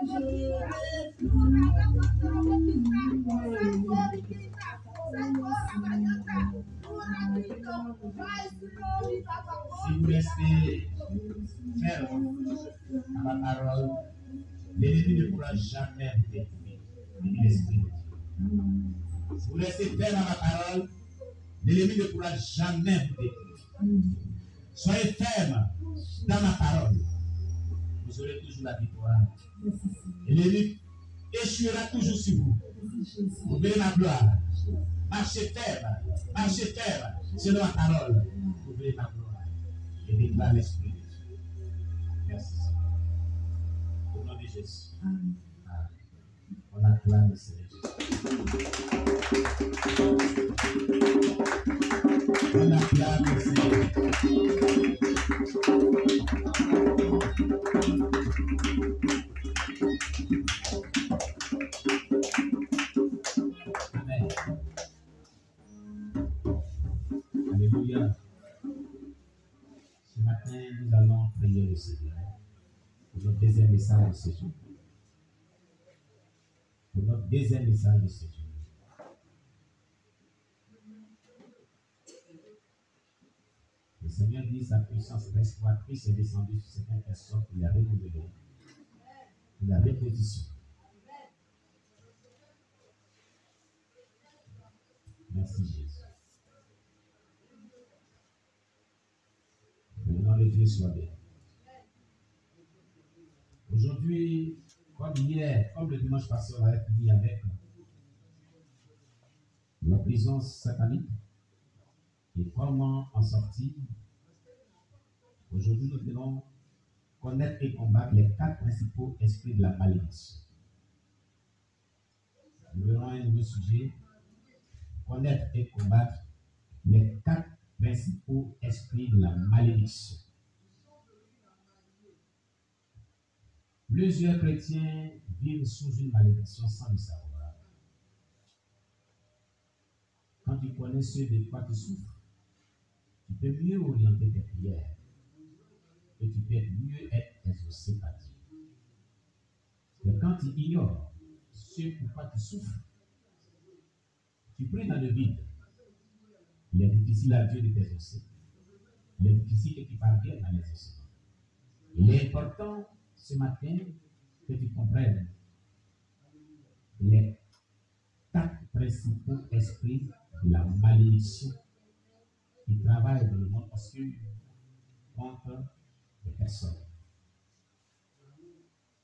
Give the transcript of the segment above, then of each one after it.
Si vous restez ferme à ma parole, l'ennemi ne pourra jamais vous détruire. L'esprit de Dieu. Si vous restez ferme à ma parole, l'ennemi ne pourra jamais vous détruire. Soyez ferme dans ma parole. Vous aurez toujours la victoire. Et l'ennemi échouera toujours sur vous. Vous verrez ma gloire. Marchez ferme selon ma parole. Vous verrez ma gloire. Et déclare l'esprit de Dieu. Merci. Au nom de Jésus. Amen. On acclame le Seigneur. On acclame le Seigneur. Amen. Alléluia. Ce matin, nous allons prier le Seigneur pour notre deuxième message de ce jour. Pour notre deuxième message de ce jour. Le Seigneur dit sa puissance restauratrice est descendue sur certaines personnes pour les renouveler, pour la reposition. Merci Jésus. Le nom de Dieu soit béni. Aujourd'hui, comme hier, comme le dimanche passé, on avait fini avec la prison satanique et comment en sortir. Aujourd'hui, nous devons connaître et combattre les 4 principaux esprits de la malédiction. Nous verrons un nouveau sujet. Connaître et combattre les 4 principaux esprits de la malédiction. Plusieurs chrétiens vivent sous une malédiction sans le savoir. Quand tu connais ce de quoi tu souffres, tu peux mieux orienter tes prières et tu peux mieux être exaucé par Dieu. Mais quand tu ignores ce pourquoi tu souffres, tu pries dans le vide. Il est difficile à Dieu de t'exaucer. Il est difficile que tu parviennes à l'exaucement. Il est important ce matin que tu comprennes les 4 principaux esprits de la malédiction qui travaillent dans le monde obscur contre les personnes.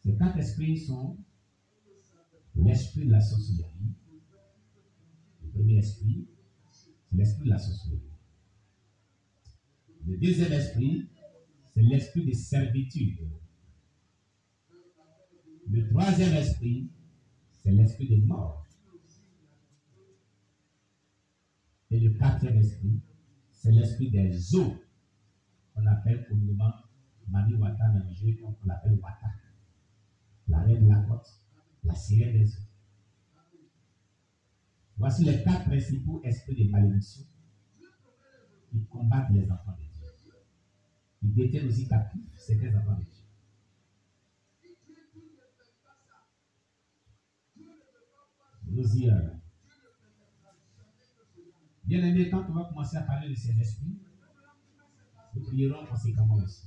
Ces 4 esprits sont l'esprit de la sorcellerie. Le premier esprit, c'est l'esprit de la sorcellerie. Le deuxième esprit, c'est l'esprit de servitude. Le troisième esprit, c'est l'esprit de mort. Et le 4e esprit, c'est l'esprit des eaux, qu'on appelle communément Mami Wata, mais on l'appelle Wata. La reine de la côte, la sirène des eaux. Voici les 4 principaux esprits de malédiction qui combattent les enfants de Dieu. Ils détiennent aussi captifs certains enfants de Dieu. Nous y allons. Bien aimé, quand on va commencer à parler de ces esprits, nous prierons conséquemment aussi.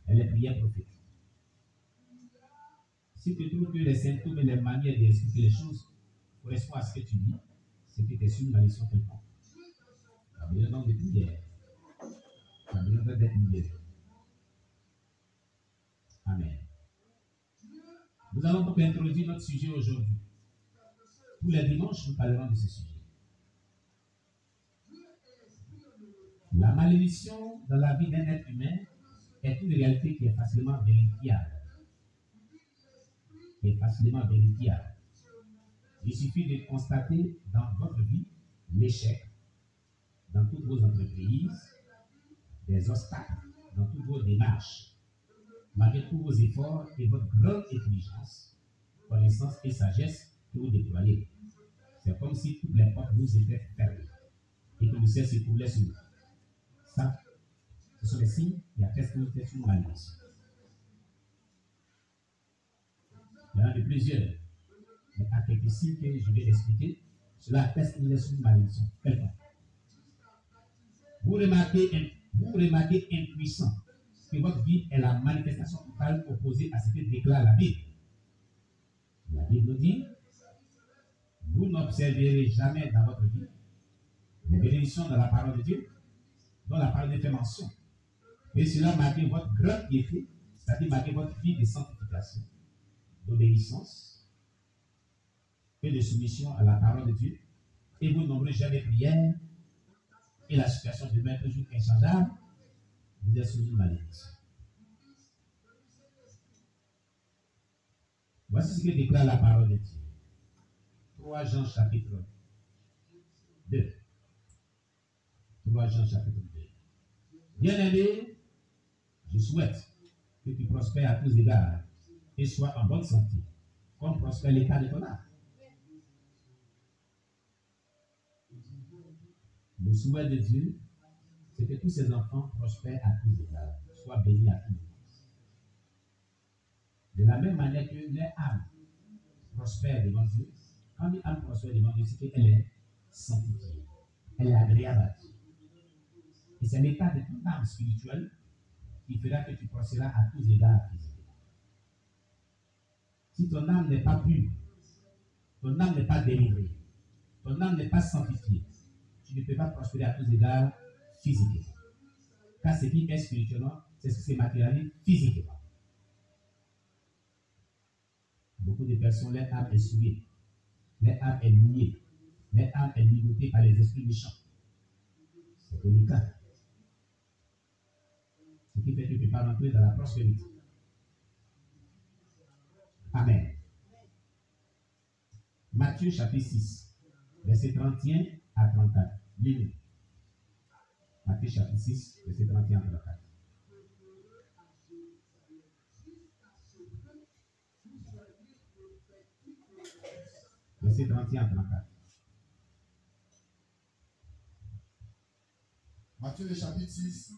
Et les prières prophétiques. Si tu trouves que les symptômes et les manières d'expliquer les choses correspondent à ce que tu dis, c'est que tu es sur une malédiction quelconque. Tu as besoin de prière. Tu as besoin d'être libéré. Amen. Nous allons donc introduire notre sujet aujourd'hui. Tous les dimanches, nous parlerons de ce sujet. La malédiction dans la vie d'un être humain est une réalité qui est facilement vérifiable. Il suffit de constater dans votre vie l'échec dans toutes vos entreprises, des obstacles dans toutes vos démarches, malgré tous vos efforts et votre grande intelligence, connaissance et sagesse que vous déployez. C'est comme si toutes les portes vous étaient fermées et que le ciel se coulait sur vous. Ça, ce sont les signes qui attestent que vous êtes sous malédiction. Il y en a de plusieurs. Mais à quelques signes que je vais l'expliquer, cela atteste qu'il est sous une malédiction. Quelqu'un. Vous remarquez impuissant que votre vie est la manifestation totale opposée à ce que déclare la Bible. La Bible nous dit, vous n'observerez jamais dans votre vie les bénédictions de la parole de Dieu, dont la parole de Dieu fait mention. Et cela marque votre grande piété, c'est-à-dire marquer votre vie de sanctification, d'obéissance et de soumission à la parole de Dieu, et vos nombreux jeûnes et prières, et la situation demeure toujours inchangeable, vous êtes sous une malédiction. Voici ce que déclare la parole de Dieu. 3 Jean chapitre 2. 3 Jean chapitre 2. Bien-aimé, je souhaite que tu prospères à tous égards et sois en bonne santé, comme prospère l'état de ton âme. Le souhait de Dieu, c'est que tous ses enfants prospèrent à tous égards, soient bénis à tous égards. De la même manière que les âmes prospèrent devant Dieu, quand une âme prospère devant Dieu, c'est qu'elle est sanctifiée, elle est agréable à Dieu. Et c'est l'état de ton âme spirituelle qui fera que tu prospéreras à tous égards physiquement. Si ton âme n'est pas pure, ton âme n'est pas délivrée, ton âme n'est pas sanctifiée, tu ne peux pas prospérer à tous égards physiquement. Car ce qui est spirituellement, c'est ce qui se matérialise physiquement. Beaucoup de personnes, leur âme est souillée, leur âme est liée, leur âme est ligotée par les esprits méchants. C'est délicat. Ce qui fait que tu ne peux pas rentrer dans la prospérité. Amen. Matthieu chapitre 6, verset 31 à 34. Lisez. Matthieu chapitre 6, verset 31 à 34. Verset 31 à 34. Matthieu le chapitre 6,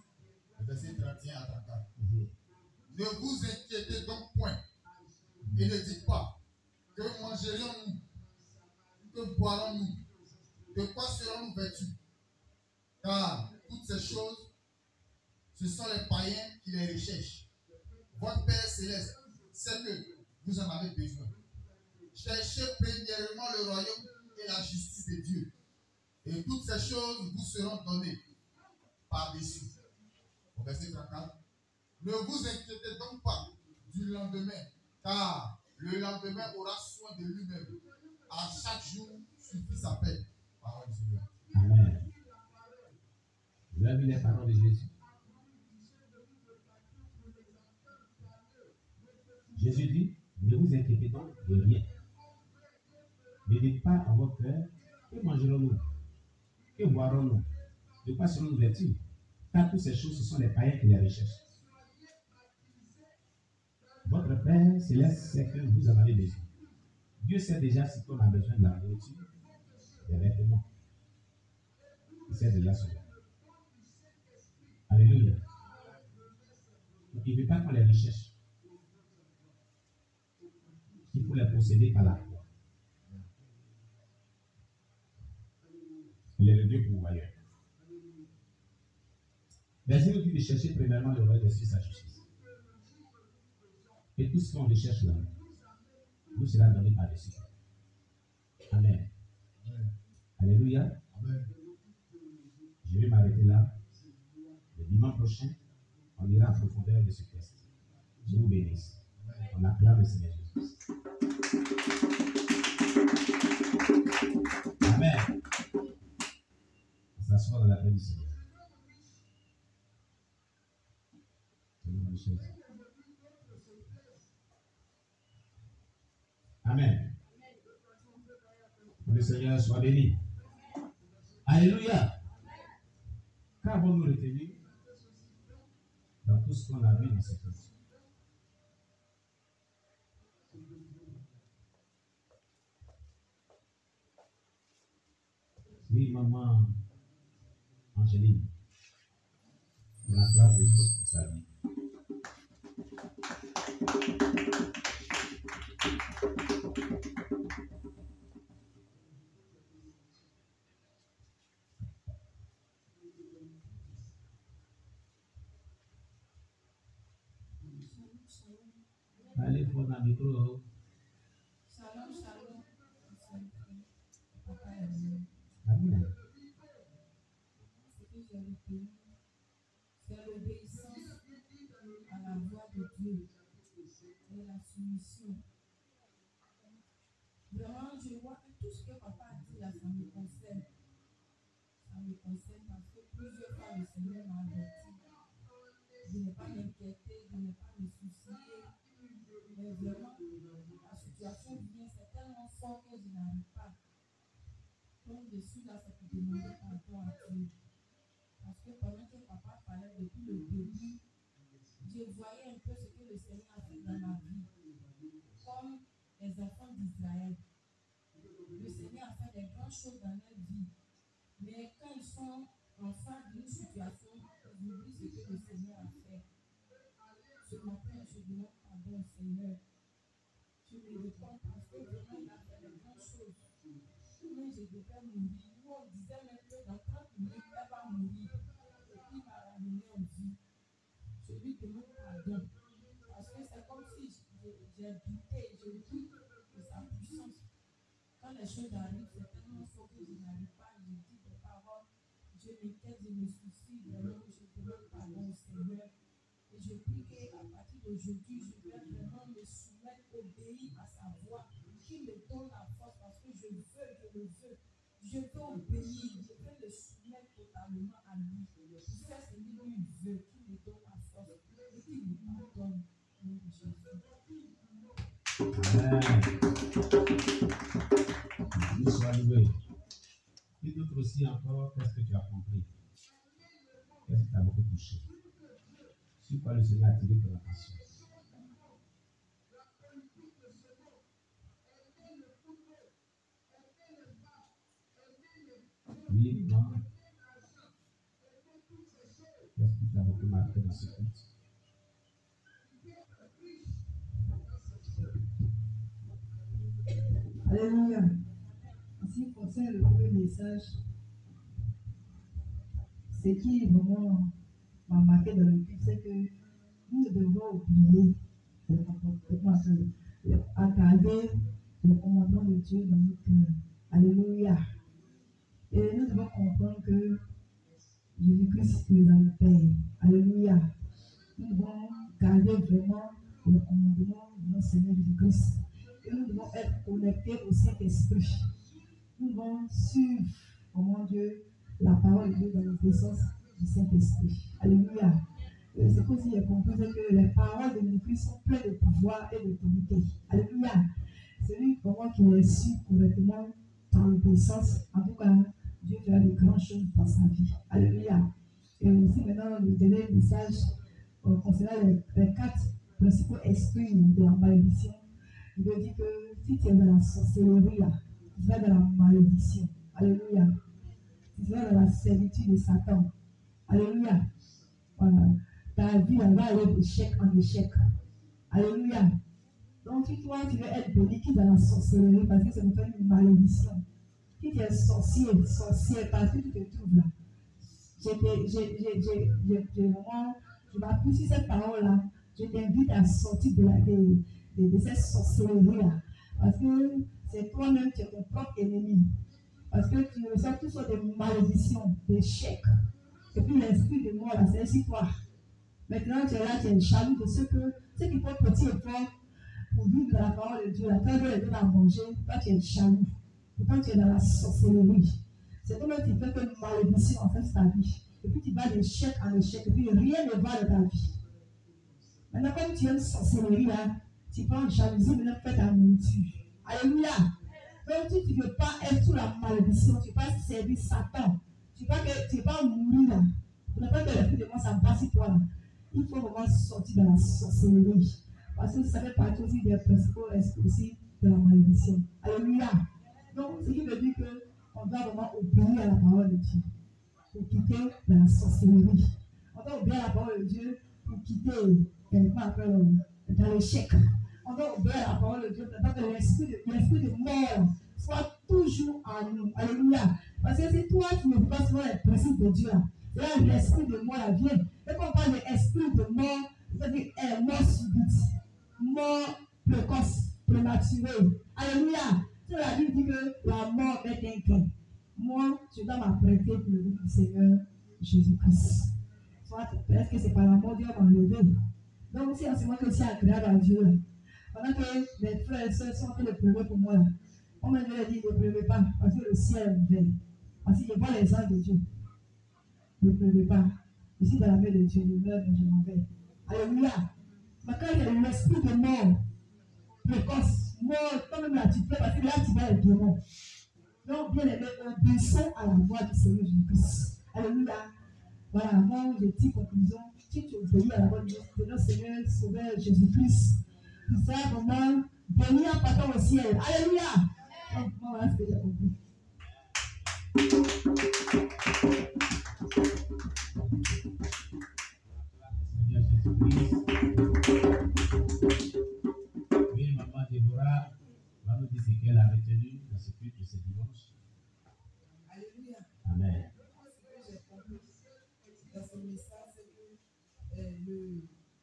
verset 31 à 34. Ne vous inquiétez donc point et ne dites pas que mangerions-nous, que boirons-nous, de quoi serons-nous vêtus? Car toutes ces choses, ce sont les païens qui les recherchent. Votre Père Céleste sait que vous en avez besoin. Cherchez premièrement le royaume et la justice de Dieu, et toutes ces choses vous seront données par-dessus. Au verset 34. Ne vous inquiétez donc pas du lendemain, car le lendemain aura soin de lui-même. À chaque jour suffit sa peine. Parole du Seigneur. Amen. Vous avez vu les paroles de Jésus. Jésus dit, ne vous inquiétez donc de rien. Ne dites pas en votre cœur, que mangerons-nous? Que boirons-nous? De quoi serons-nous vêtus? Car toutes ces choses, ce sont les païens qui les recherchent. Votre Père Céleste sait que vous en avez besoin. Dieu sait déjà si on a besoin de la nourriture, des vêtements. Il sait déjà cela. Alléluia. Donc, il ne veut pas qu'on les recherche. Il faut les posséder par la foi. Il est le Dieu pourvoyeur. Mais il nous dit de chercher premièrement le royaume de Dieu, sa justice. Et tout ce qu'on recherche là, nous sera donné par-dessus. Amen. Amen. Alléluia. Amen. Je vais m'arrêter là. Le dimanche prochain, on ira en profondeur de ce texte. Je vous bénisse. On acclame le Seigneur Jésus. Amen. On s'assoit dans la paix du Seigneur. Amen. Que le Seigneur soit béni. Alléluia. Qu'avons-nous retenu dans tout ce qu'on a vu dans cette chose? Oui, maman Angéline, on acclame les autres pour sa vie. Allez, pour la micro. Shalom, shalom. Papa est bon. Amen. Ce que j'ai retenu, c'est l'obéissance à la voix de Dieu et la soumission. Vraiment, je vois que tout ce que papa a dit là, ça me concerne. Ça me concerne parce que plusieurs fois le Seigneur m'a averti de ne pas m'inquiéter, de ne pas me soucier. Mais vraiment, la situation vient, c'est tellement fort que je n'arrive pas. Donc je suis là, c'est pour demander pardon à Dieu. Parce que pendant que papa parlait depuis le début, je voyais un peu ce que le Seigneur a fait dans ma vie. Comme les enfants d'Israël. Le Seigneur a fait des grandes choses dans leur vie. Mais quand ils sont en face d'une situation, ils oublient ce que le Seigneur a fait. Ce matin, je demande pardon au Seigneur. Je me réponds parce que vraiment, il a fait de grandes choses. Moi, je devais mourir. Nous, on disait même que dans 30 minutes, elle va mourir. Et puis, il m'a ramené en vie. Je lui demande pardon. Parce que c'est comme si j'ai douté, je doute de sa puissance. Quand les choses arrivent, c'est tellement fort que je n'arrive pas. Je dis des paroles. Je m'inquiète, je me soucie. Vraiment, je demande pardon au Seigneur. Et je prie qu'à partir d'aujourd'hui, je vais vraiment me soumettre, obéir à sa voix, qui me donne la force parce que je le veux. Je veux obéir, je veux me soumettre totalement à lui. Pour faire ce qu'il veut, qui me donne la force et qui me pardonne. Au nom de Jésus. Amen. Nous soyons loués. Et d'autres aussi encore, qu'est-ce que tu as compris? Qu'est-ce qui t'a beaucoup touché? Sur quoi le Seigneur a attiré ton attention? Oui, non. Qu'est-ce qui t'a beaucoup marqué dans ce culte? Alléluia. En ce qui concerne le premier message, ce qui vraiment m'a marqué dans le culte, c'est que nous ne devons oublier à garder le commandement de Dieu dans notre cœur. Alléluia. Et nous devons comprendre que Jésus-Christ nous a le Père. Alléluia. Nous devons garder vraiment le commandement de notre Seigneur Jésus-Christ. Et nous devons être connectés au Saint-Esprit. Nous devons suivre, oh mon Dieu, la parole de Dieu dans l'obéissance du Saint-Esprit. Alléluia. Ce que j'ai compris, c'est que les paroles de Jésus-Christ sont pleines de pouvoir et d'autorité. Alléluia. Celui vraiment qui les suit correctement dans l'obéissance, en tout cas, Dieu fera de grandes choses dans sa vie. Alléluia. Et aussi maintenant, le dernier message concernant les 4 principaux esprits de la malédiction. Il veut dire que si tu es dans la sorcellerie, là, tu seras dans la malédiction. Alléluia. Tu seras dans la servitude de Satan. Alléluia. Voilà. Ta vie elle va aller d'échec en échec. Alléluia. Donc si toi tu veux être béni, qui est dans la sorcellerie, parce que ça me fait une malédiction. Si tu es sorcière parce que tu te trouves là. Je m'appuie sur cette parole-là. Je t'invite à sortir de cette sorcellerie-là. Parce que c'est toi-même qui es ton propre ennemi. Parce que tu reçois toutes sortes de malédictions, d'échecs. Et puis l'esprit de mort, là, c'est ainsi toi. Maintenant, tu es là, tu es jaloux de ceux qui font petit effort pour vivre dans la parole de Dieu. Là, quand Dieu les donne à manger, toi, tu es jaloux. Pourtant, tu es dans la sorcellerie. C'est toi-même qui fais que malédiction en fait ta vie. Et puis tu vas d'échec en échec. Et puis rien ne va dans ta vie. Maintenant, comme tu es une sorcellerie, là, tu prends jalousie, maintenant fais ta nourriture. Alléluia. Donc, si tu ne veux pas être sous la malédiction, tu ne veux pas servir Satan. Tu ne veux pas mourir là. Tu n'as pas que l'esprit de moi, ça passe sur toi là. Il faut vraiment sortir de la sorcellerie. Parce que ça fait partie aussi des principaux esprits aussi de la malédiction. Alléluia. Donc, ce qui veut dire qu'on doit vraiment obéir à la parole de Dieu pour quitter la sorcellerie. On doit obéir à la parole de Dieu pour quitter, quelque part, dans l'échec. on doit obéir à la parole de Dieu, pendant que l'esprit de mort soit toujours en nous. Alléluia. Parce que si toi, tu ne vis pas selon les principes de Dieu, là, c'est là l'esprit de mort là vient. Et quand on parle d'esprit de mort, c'est-à-dire mort subite, mort précoce, prématurée. Alléluia. La Bible dit que la mort est un gain. Moi, je dois m'apprêter pour le nom du Seigneur Jésus-Christ. Soit, est-ce que c'est par la mort Dieu va m'enlever? Donc, c'est en ce moment que c'est agréable à Dieu. Là. Pendant que mes frères et sœurs sont en train de pleurer pour moi, là. On m'a dit, ne pleurez pas, parce que le ciel est ouvert. Parce qu'il voit les anges de Dieu. Ne pleurez pas. Je suis dans la main de Dieu, je meurs, mais je m'en vais. Alléluia. Mais quand il y a l'esprit de mort, précoce, mort, toi-même là, tu pleures parce que là, tu vas être démon. Donc, bien aimé, obéissons à la voix du Seigneur Jésus-Christ. Alléluia. Voilà, moi, je dis conclusion. Si tu obéis à la voix de notre Seigneur, Sauveur Jésus-Christ, tu seras vraiment béni en partant au ciel. Alléluia. Donc, moi, voilà ce que j'ai compris. Seigneur Jésus-Christ. Oui, maman Déborah va nous dire ce qu'elle a retenu dans ce culte de ce dimanche. Alléluia. Amen. Moi, ce que j'ai compris dans ce message, c'est que le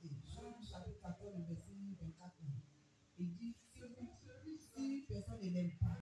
Jean chapitre 14, verset 24, il dit